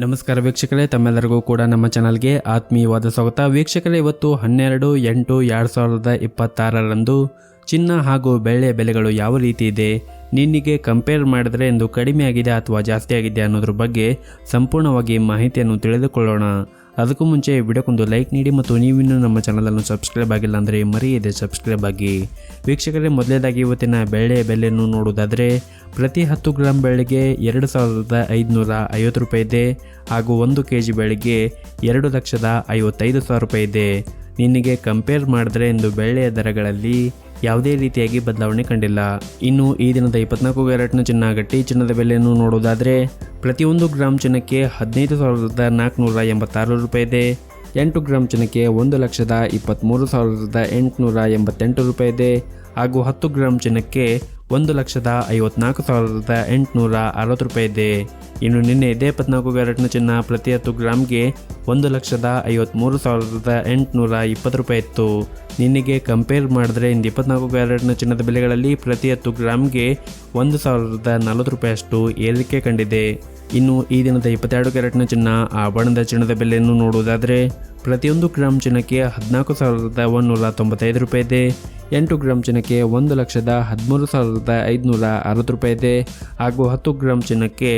ನಮಸ್ಕಾರ ವೀಕ್ಷಕರೇ, ತಮ್ಮೆಲ್ಲರಿಗೂ ಕೂಡ ನಮ್ಮ ಚಾನಲ್ಗೆ ಆತ್ಮೀಯವಾದ ಸ್ವಾಗತ. ವೀಕ್ಷಕರೇ, ಇವತ್ತು 12/8/2026ರಂದು ಚಿನ್ನ ಹಾಗೂ ಬೆಳ್ಳಿಯ ಬೆಲೆಗಳು ಯಾವ ರೀತಿ ಇದೆ, ನಿನ್ನೆಗೆ ಕಂಪೇರ್ ಮಾಡಿದರೆ ಎಂದು ಕಡಿಮೆ ಆಗಿದೆ ಅಥವಾ ಜಾಸ್ತಿ ಆಗಿದೆ ಅನ್ನೋದ್ರ ಬಗ್ಗೆ ಸಂಪೂರ್ಣವಾಗಿ ಮಾಹಿತಿಯನ್ನು ತಿಳಿದುಕೊಳ್ಳೋಣ. ಅದಕ್ಕೂ ಮುಂಚೆ ವಿಡಿಯೋಕ್ಕೊಂದು ಲೈಕ್ ನೀಡಿ ಮತ್ತು ನೀವಿನ್ನೂ ನಮ್ಮ ಚಾನಲನ್ನು ಸಬ್ಸ್ಕ್ರೈಬ್ ಆಗಿಲ್ಲ ಅಂದರೆ ಮರೆಯದೆ ಸಬ್ಸ್ಕ್ರೈಬ್ ಆಗಿ. ವೀಕ್ಷಕರೇ, ಮೊದಲನೇದಾಗಿ ಇವತ್ತಿನ ಬೆಳ್ಳಿಯ ಬೆಲೆಯನ್ನು ನೋಡುವುದಾದರೆ ಪ್ರತಿ 10 ಗ್ರಾಂ ಬೆಳ್ಳಿಗೆ 2550 ರೂಪಾಯಿ ಇದೆ ಹಾಗೂ 1 kg ಬೆಳ್ಳಿಗೆ 2,55,000 ರೂಪಾಯಿ ಇದೆ. ನಿನ್ನೆಗೆ ಕಂಪೇರ್ ಮಾಡಿದ್ರೆ ಇಂದು ಬೆಳ್ಳಿಯ ದರಗಳಲ್ಲಿ ಯಾವುದೇ ರೀತಿಯಾಗಿ ಬದಲಾವಣೆ ಕಂಡಿಲ್ಲ. ಇನ್ನು ಈ ದಿನದ 24 ಕ್ಯಾರೆಟ್ನ ಚಿನ್ನ ಗಟ್ಟಿ ಚಿನ್ನದ ಬೆಲೆಯನ್ನು ನೋಡುವುದಾದರೆ ಪ್ರತಿ 1 ಗ್ರಾಂ ಚಿನ್ನಕ್ಕೆ 15,486 ರೂಪಾಯಿ ಇದೆ. 8 ಗ್ರಾಂ ಚಿನ್ನಕ್ಕೆ 1,23,888 ರೂಪಾಯಿ ಇದೆ ಹಾಗೂ 10 ಗ್ರಾಂ ಚಿನ್ನಕ್ಕೆ 1,54,860 ರೂಪಾಯಿ ಇದೆ. ಇನ್ನು ನಿನ್ನೆ ಇದೇ 24 ಕ್ಯಾರೆಟ್ನ ಚಿನ್ನ ಪ್ರತಿ 10 ಗ್ರಾಮ್ಗೆ 1,53,820 ರೂಪಾಯಿ ಇತ್ತು. ನಿನ್ನೆಗೆ ಕಂಪೇರ್ ಮಾಡಿದ್ರೆ ಇಂದು 24 ಕ್ಯಾರೆಟ್ನ ಚಿನ್ನದ ಬೆಲೆಗಳಲ್ಲಿ ಪ್ರತಿ 10 ಗ್ರಾಮ್ಗೆ 1,040 ರೂಪಾಯಿಯಷ್ಟು ಏರಿಕೆ ಕಂಡಿದೆ. ಇನ್ನು ಈ ದಿನದ 22 ಕ್ಯಾರೆಟ್ನ ಚಿನ್ನ ಆಭರಣದ ಚಿನ್ನದ ಬೆಲೆಯನ್ನು ನೋಡುವುದಾದರೆ ಪ್ರತಿಯೊಂದು ಗ್ರಾಮ್ ಚಿನ್ನಕ್ಕೆ 14,195 ರೂಪಾಯಿ ಇದೆ. 8 ಗ್ರಾಂ ಚಿನ್ನಕ್ಕೆ 1,13,560 ರೂಪಾಯಿ ಇದೆ ಹಾಗೂ 10 ಗ್ರಾಂ ಚಿನ್ನಕ್ಕೆ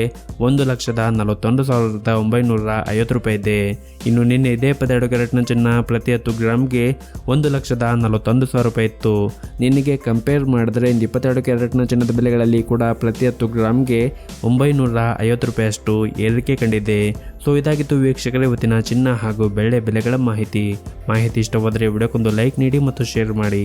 1,41,950 ರೂಪಾಯಿ ಇದೆ. ಇನ್ನು ನಿನ್ನೆ ಇದೇ 12 ಕ್ಯಾರೆಟ್ನ ಚಿನ್ನ ಪ್ರತಿ 10 ಗ್ರಾಮ್ಗೆ 1,41,000 ರೂಪಾಯಿ ಇತ್ತು. ನಿನ್ನೆಗೆ ಕಂಪೇರ್ ಮಾಡಿದ್ರೆ ಇಂದು 22 ಕ್ಯಾರೆಟ್ನ ಚಿನ್ನದ ಬೆಲೆಗಳಲ್ಲಿ ಕೂಡ ಪ್ರತಿ 10 ಗ್ರಾಮ್ಗೆ 950 ರೂಪಾಯಿಯಷ್ಟು ಏರಿಕೆ ಕಂಡಿದೆ. ಸೊ ಇದಾಗಿತ್ತು ವೀಕ್ಷಕರೇ ಇವತ್ತಿನ ಚಿನ್ನ ಹಾಗೂ ಬೆಳ್ಳಿ ಬೆಲೆಗಳ ಮಾಹಿತಿ ಇಷ್ಟವಾದರೆ ವಿಡಿಯೋಕ್ಕೊಂದು ಲೈಕ್ ನೀಡಿ ಮತ್ತು ಶೇರ್ ಮಾಡಿ.